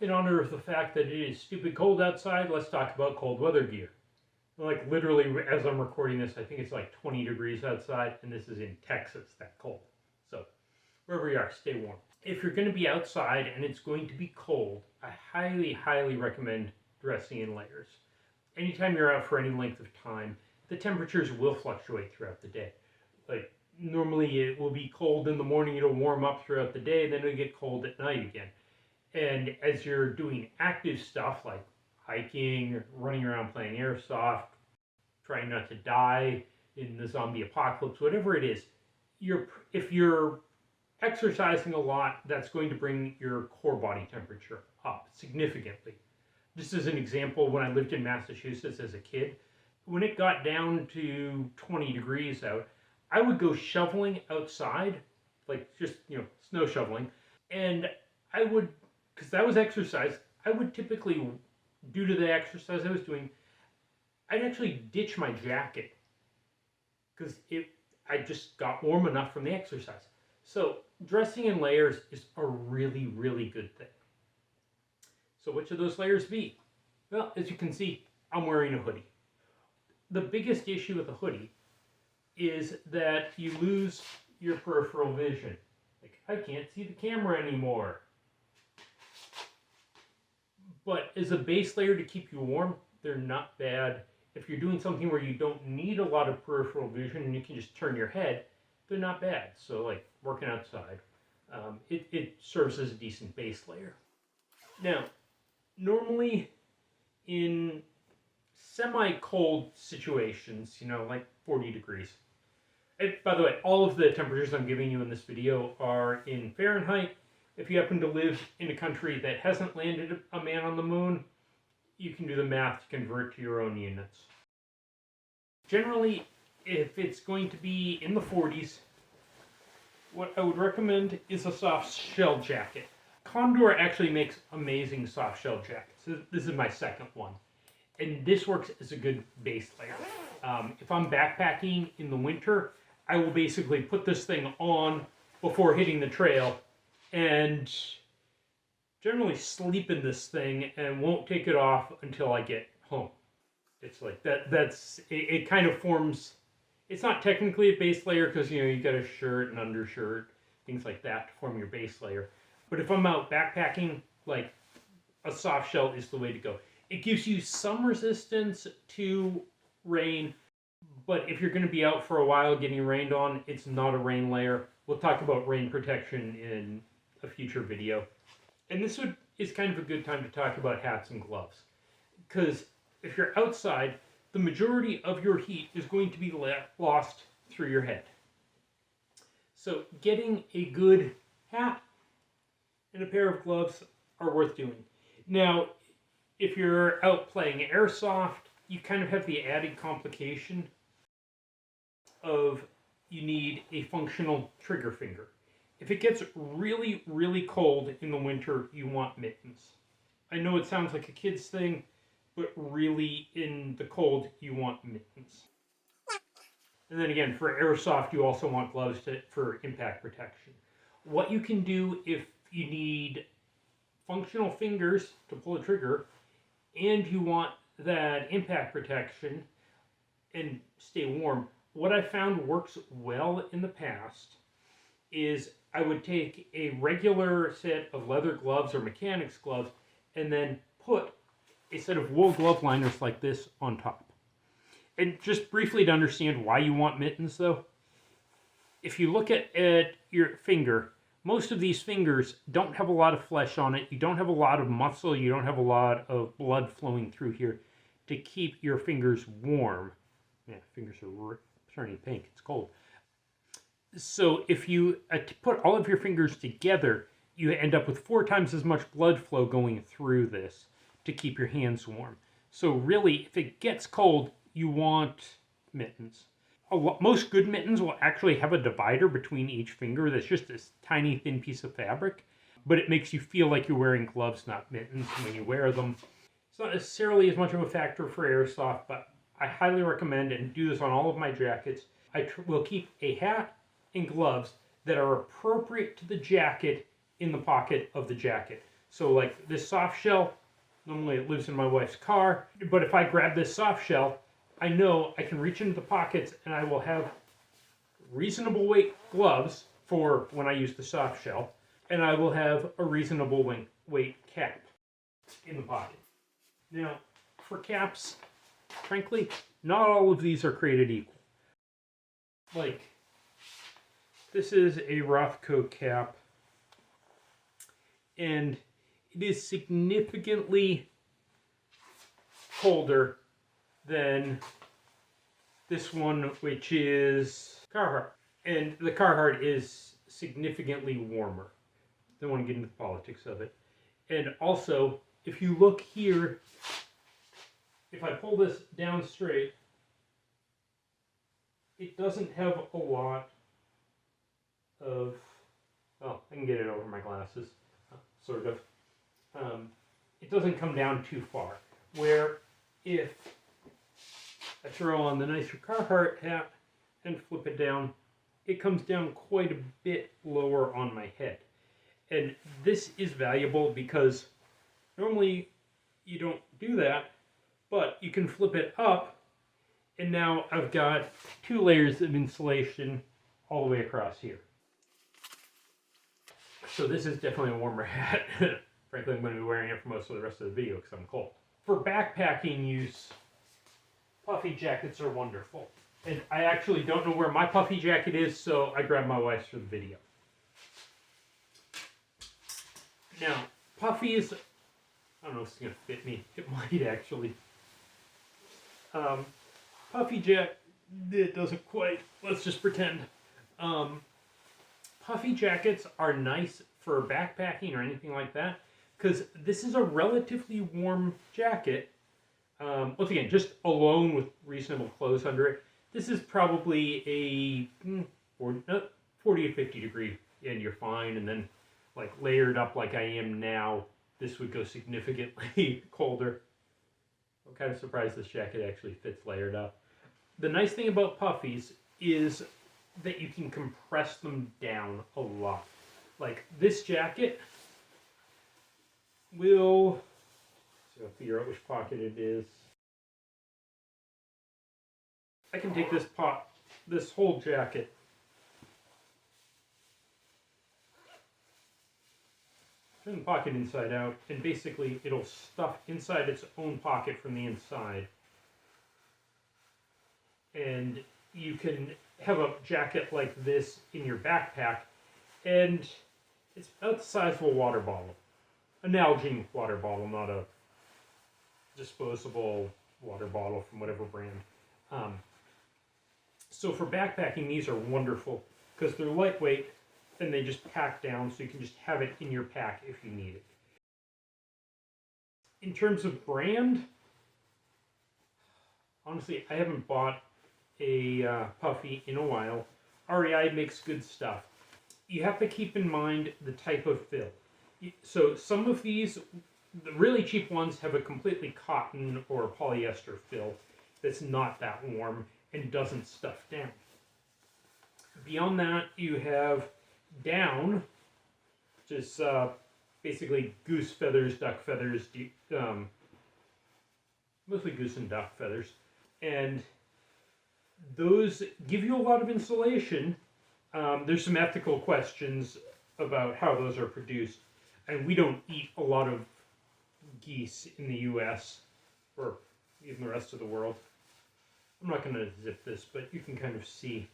In honor of the fact that it is stupid cold outside, let's talk about cold weather gear. Like literally, as I'm recording this, I think it's like 20 degrees outside, and this is in Texas, that cold. So wherever you are, stay warm. If you're going to be outside and it's going to be cold, I highly, highly recommend dressing in layers. Anytime you're out for any length of time, the temperatures will fluctuate throughout the day. Like normally it will be cold in the morning, it'll warm up throughout the day, then it'll get cold at night again. And as you're doing active stuff like hiking, running around playing Airsoft, trying not to die in the zombie apocalypse, whatever it is, if you're exercising a lot, that's going to bring your core body temperature up significantly. Just as an example, when I lived in Massachusetts as a kid, when it got down to 20 degrees out, I would go shoveling outside, like just, snow shoveling, and I would, because that was exercise, I would typically, due to the exercise I was doing, I'd actually ditch my jacket because I just got warm enough from the exercise. So dressing in layers is a really, really good thing. So which of those layers be? Well, as you can see, I'm wearing a hoodie. The biggest issue with a hoodie is that you lose your peripheral vision. Like, I can't see the camera anymore. But as a base layer to keep you warm, they're not bad. If you're doing something where you don't need a lot of peripheral vision and you can just turn your head, they're not bad. So like working outside, it serves as a decent base layer. Now, normally in semi-cold situations, like 40 degrees. And by the way, all of the temperatures I'm giving you in this video are in Fahrenheit. If you happen to live in a country that hasn't landed a man on the moon, you can do the math to convert to your own units. Generally, if it's going to be in the 40s, what I would recommend is a soft shell jacket. Condor actually makes amazing soft shell jackets. This is my second one. And this works as a good base layer. If I'm backpacking in the winter, I will basically put this thing on before hitting the trail and generally sleep in this thing and won't take it off until I get home. It's like it kind of forms, it's not technically a base layer because you got a shirt and undershirt, things like that to form your base layer. But if I'm out backpacking, like a soft shell is the way to go. It gives you some resistance to rain, but if you're going to be out for a while getting rained on, it's not a rain layer. We'll talk about rain protection in a future video. And this is kind of a good time to talk about hats and gloves. Because if you're outside, the majority of your heat is going to be lost through your head. So getting a good hat and a pair of gloves are worth doing. Now, if you're out playing Airsoft, you kind of have the added complication of you need a functional trigger finger. If it gets really, really cold in the winter, you want mittens. I know it sounds like a kid's thing, but really in the cold, you want mittens. And then again, for Airsoft, you also want gloves for impact protection. What you can do if you need functional fingers to pull a trigger, and you want that impact protection and stay warm, what I found works well in the past is I would take a regular set of leather gloves or mechanics gloves and then put a set of wool glove liners like this on top. And just briefly to understand why you want mittens though, if you look at your finger, most of these fingers don't have a lot of flesh on it. You don't have a lot of muscle. You don't have a lot of blood flowing through here to keep your fingers warm. Yeah, fingers are turning pink. It's cold. So if you put all of your fingers together, you end up with 4 times as much blood flow going through this to keep your hands warm. So really, if it gets cold, you want mittens. Most good mittens will actually have a divider between each finger that's just this tiny thin piece of fabric, but it makes you feel like you're wearing gloves, not mittens, when you wear them. It's not necessarily as much of a factor for Airsoft, but I highly recommend and do this on all of my jackets. I will keep a hat and gloves that are appropriate to the jacket in the pocket of the jacket. So like this soft shell, normally it lives in my wife's car, but if I grab this soft shell, I know I can reach into the pockets and I will have reasonable weight gloves for when I use the soft shell, and I will have a reasonable weight cap in the pocket. Now, for caps, frankly, not all of these are created equal. Like, this is a Rothko cap, and it is significantly colder than this one, which is Carhartt. And the Carhartt is significantly warmer. Don't want to get into the politics of it. And also, if you look here, if I pull this down straight, it doesn't have a lot of, well, I can get it over my glasses, sort of. It doesn't come down too far. Where if I throw on the nicer Carhartt hat and flip it down, it comes down quite a bit lower on my head. And this is valuable because normally you don't do that, but you can flip it up, and now I've got 2 layers of insulation all the way across here. So this is definitely a warmer hat. Frankly, I'm going to be wearing it for most of the rest of the video because I'm cold. For backpacking use, puffy jackets are wonderful. And I actually don't know where my puffy jacket is, so I grabbed my wife's for the video. Now, puffies, I don't know if it's going to fit me. It might actually. Puffy jacket, it doesn't quite. Let's just pretend. Puffy jackets are nice for backpacking or anything like that, because this is a relatively warm jacket. Once again, just alone with reasonable clothes under it, this is probably a 40 to 50 degree, and you're fine. And then, like, layered up like I am now, this would go significantly colder. I'm kind of surprised this jacket actually fits layered up. The nice thing about puffies is that you can compress them down a lot. Like this jacket will, so I'll figure out which pocket it is. I can take this whole jacket, turn the pocket inside out, and basically it'll stuff inside its own pocket from the inside. And you can have a jacket like this in your backpack, and it's about the size of a water bottle. An Nalgene water bottle, not a disposable water bottle from whatever brand. So for backpacking, these are wonderful because they're lightweight and they just pack down, so you can just have it in your pack if you need it. In terms of brand, honestly, I haven't bought a puffy in a while. REI makes good stuff. You have to keep in mind the type of fill. So some of these, the really cheap ones, have a completely cotton or polyester fill that's not that warm and doesn't stuff down. Beyond that, you have down, which is basically goose feathers, duck feathers, mostly goose and duck feathers, and those give you a lot of insulation. There's some ethical questions about how those are produced, and we don't eat a lot of geese in the U.S. or even the rest of the world. I'm not going to zip this, but you can kind of see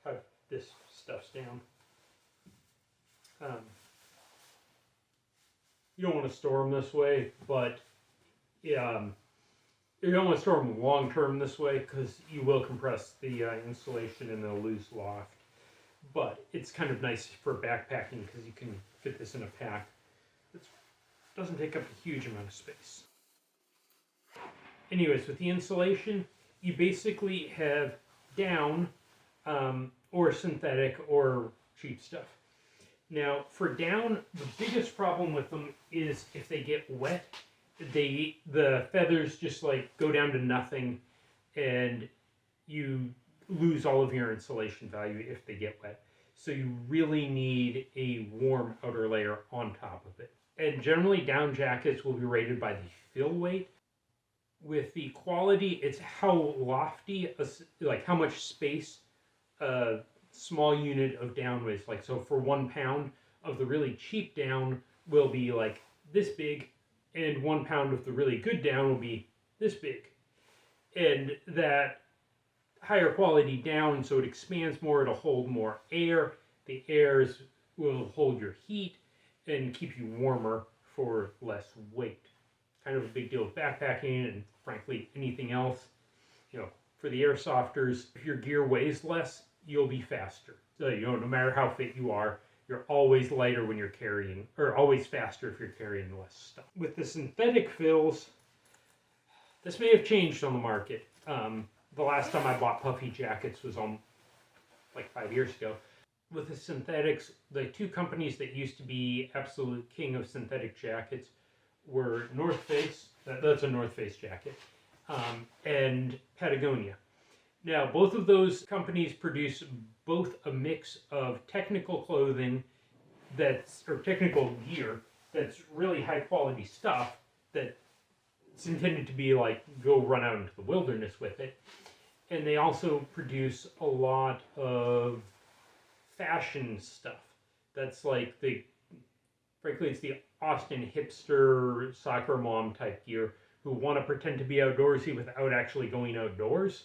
how this stuff's down. You don't want to store them this way, but you don't want to store them long term this way because you will compress the insulation and they'll lose loft. But it's kind of nice for backpacking because you can fit this in a pack. It doesn't take up a huge amount of space. Anyways, with the insulation, you basically have down or synthetic or cheap stuff. Now, for down, the biggest problem with them is if they get wet, the feathers just like go down to nothing, and you lose all of your insulation value if they get wet. So you really need a warm outer layer on top of it. And generally down jackets will be rated by the fill weight. With the quality, it's how lofty, like how much space a small unit of down weighs. Like, so for 1 pound of the really cheap down will be like this big, and 1 pound of the really good down will be this big. And that higher quality down, so it expands more, it'll hold more air. The airs will hold your heat and keep you warmer for less weight. Kind of a big deal with backpacking and frankly anything else. You know, for the airsofters, if your gear weighs less, you'll be faster. So, you know, no matter how fit you are, you're always lighter when you're carrying, or always faster if you're carrying less stuff. With the synthetic fills, this may have changed on the market. The last time I bought Puffy jackets was on like 5 years ago. With the synthetics, the two companies that used to be absolute king of synthetic jackets were North Face, that's a North Face jacket, and Patagonia. Now, both of those companies produce both a mix of technical clothing or technical gear that's really high quality stuff that's intended to be like, go run out into the wilderness with it. And they also produce a lot of fashion stuff. That's like frankly, it's the Austin hipster soccer mom type gear who want to pretend to be outdoorsy without actually going outdoors.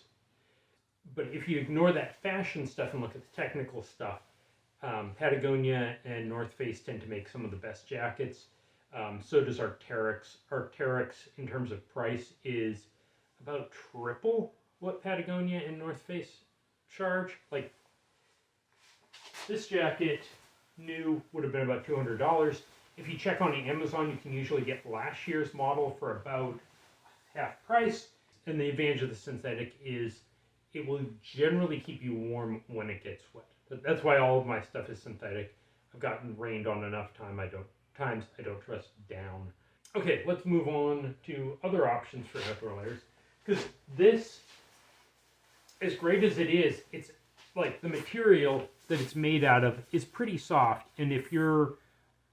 But if you ignore that fashion stuff and look at the technical stuff, Patagonia and North Face tend to make some of the best jackets. So does Arc'teryx. Arc'teryx, in terms of price, is about triple what Patagonia and North Face charge. Like, this jacket, new, would have been about $200. If you check on Amazon, you can usually get last year's model for about half price. And the advantage of the synthetic is it will generally keep you warm when it gets wet. That's why all of my stuff is synthetic. I've gotten rained on enough times I don't trust down. Okay, let's move on to other options for outdoor layers. Because this, as great as it is, it's like the material that it's made out of is pretty soft. And if you're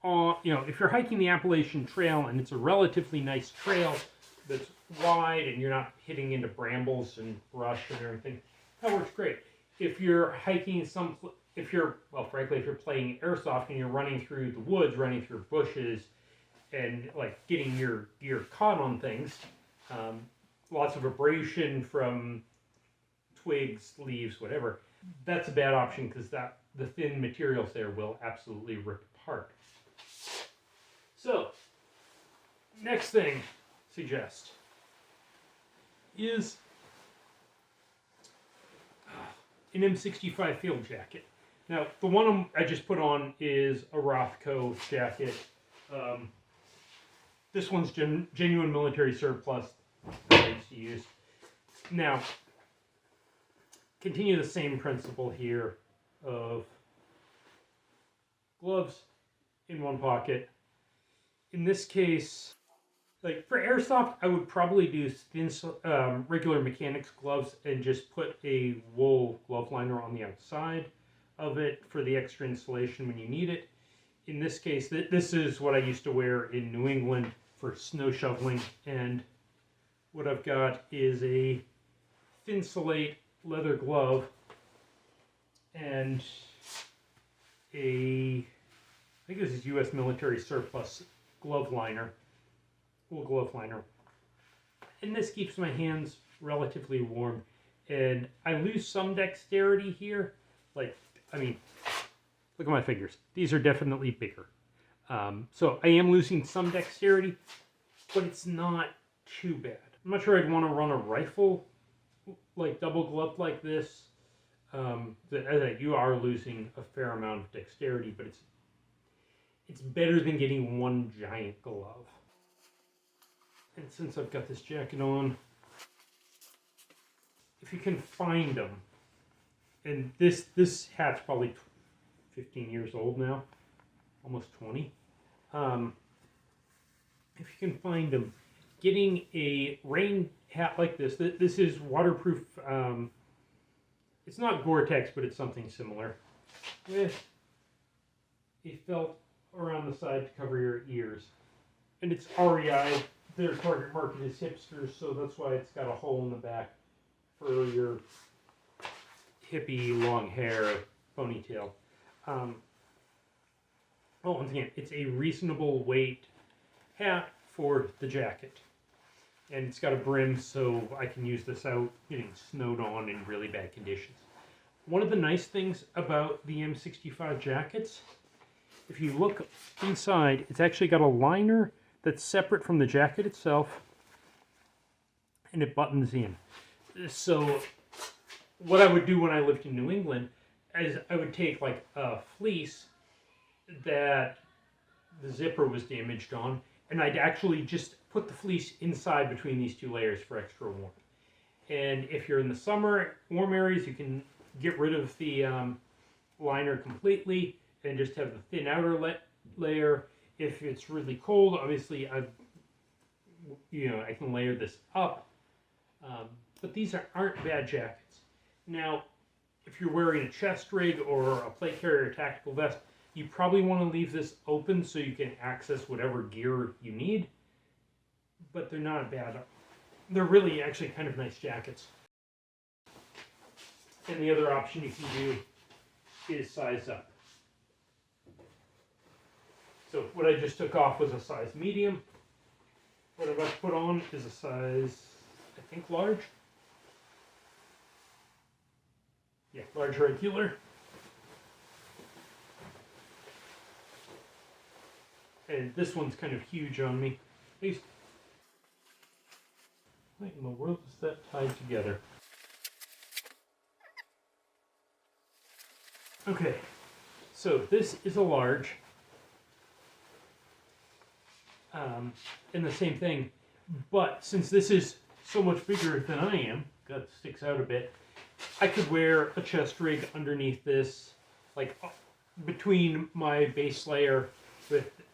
if you're hiking the Appalachian Trail and it's a relatively nice trail that's wide and you're not hitting into brambles and brush and everything, that works great. If you're hiking if you're playing airsoft and you're running through the woods, running through bushes, and like getting your gear caught on things, lots of abrasion from twigs, leaves, whatever, that's a bad option because the thin materials there will absolutely rip apart. So, next thing suggest is an M65 field jacket. Now, the one I just put on is a Rothco jacket. This one's genuine military surplus that I used to use. Now, continue the same principle here of gloves in one pocket. In this case, like for airsoft, I would probably do thin, regular mechanics gloves and just put a wool glove liner on the outside of it for the extra insulation when you need it. In this case, this is what I used to wear in New England for snow shoveling, and what I've got is a Thinsulate leather glove and I think this is U.S. military surplus glove liner, wool glove liner. And this keeps my hands relatively warm. And I lose some dexterity here. Like, I mean, look at my fingers. These are definitely bigger. So I am losing some dexterity, but it's not too bad. I'm not sure I'd want to run a rifle like double gloved like this. You are losing a fair amount of dexterity, but it's better than getting one giant glove. And since I've got this jacket on, if you can find them, and this hat's probably 15 years old now, almost 20. If you can find them, getting a rain hat like this is waterproof. It's not Gore-Tex, but it's something similar. with a felt around the side to cover your ears. And it's REI. Their target market is hipsters, so that's why it's got a hole in the back for your hippie long hair ponytail. Once again, it's a reasonable weight hat for the jacket. And it's got a brim, so I can use this out getting snowed on in really bad conditions. One of the nice things about the M65 jackets, if you look inside, it's actually got a liner that's separate from the jacket itself, and it buttons in. So what I would do when I lived in New England is I would take like a fleece that the zipper was damaged on, and I'd actually just put the fleece inside between these two layers for extra warmth. And if you're in the summer, warm areas, you can get rid of the liner completely and just have the thin outer layer. If it's really cold, obviously I can layer this up. But these aren't bad jackets. Now, if you're wearing a chest rig or a plate carrier tactical vest, you probably want to leave this open so you can access whatever gear you need. But they're not bad. They're really actually kind of nice jackets. And the other option you can do is size up. So what I just took off was a size medium. What I'm about to put on is a size, I think, large. Yeah, large regular. And this one's kind of huge on me. What in the world is that tied together? Okay, so this is a large. And the same thing, but since this is so much bigger than I am, that sticks out a bit, I could wear a chest rig underneath this, like between my base layer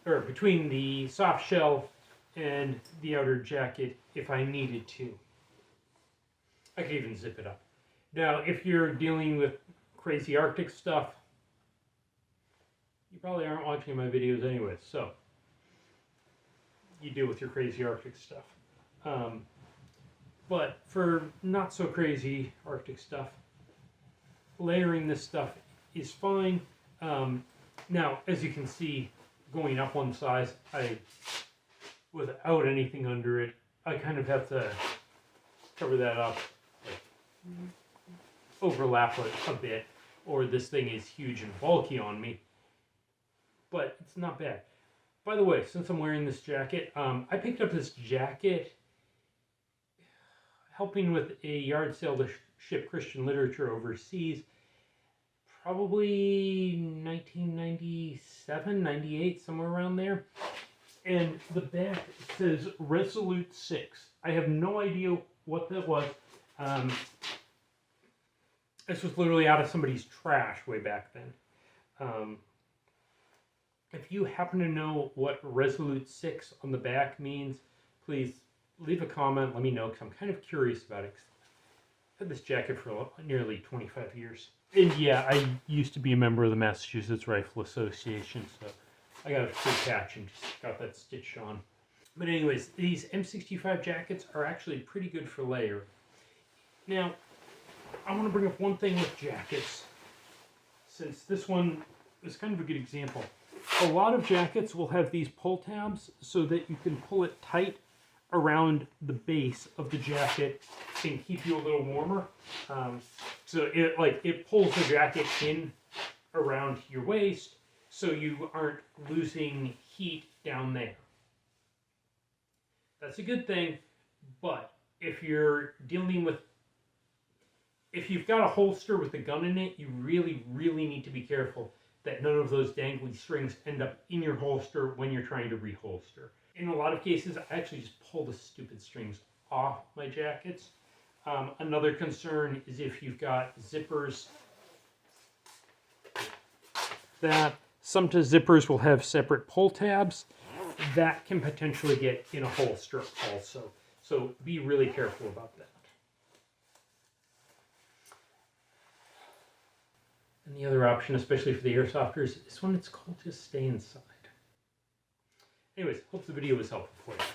or between the soft shell and the outer jacket if I needed to. I could even zip it up. Now, if you're dealing with crazy Arctic stuff, you probably aren't watching my videos anyway, so you deal with your crazy Arctic stuff. But for not so crazy Arctic stuff, layering this stuff is fine. Now, as you can see, going up one size, without anything under it, I kind of have to cover that up, overlap it a bit, or this thing is huge and bulky on me. But it's not bad. By the way, since I'm wearing this jacket, I picked up this jacket helping with a yard sale to ship Christian literature overseas, probably 1997, 98, somewhere around there. And the back says Resolute 6. I have no idea what that was. This was literally out of somebody's trash way back then. If you happen to know what Resolute 6 on the back means, please leave a comment, let me know, because I'm kind of curious about it. I've had this jacket for nearly 25 years. And yeah, I used to be a member of the Massachusetts Rifle Association, so I got a free patch and just got that stitched on. But anyways, these M65 jackets are actually pretty good for layering. Now, I want to bring up one thing with jackets, since this one is kind of a good example. A lot of jackets will have these pull tabs so that you can pull it tight around the base of the jacket and keep you a little warmer. So it pulls the jacket in around your waist so you aren't losing heat down there. That's a good thing, but if you're dealing with, if you've got a holster with a gun in it, you really, really need to be careful that none of those dangly strings end up in your holster when you're trying to reholster. In a lot of cases, I actually just pull the stupid strings off my jackets. Another concern is if you've got zippers, that some zippers will have separate pull tabs. That can potentially get in a holster also. So be really careful about that. And the other option, especially for the airsofters, is when it's cold, just stay inside. Anyways, hope the video was helpful for you.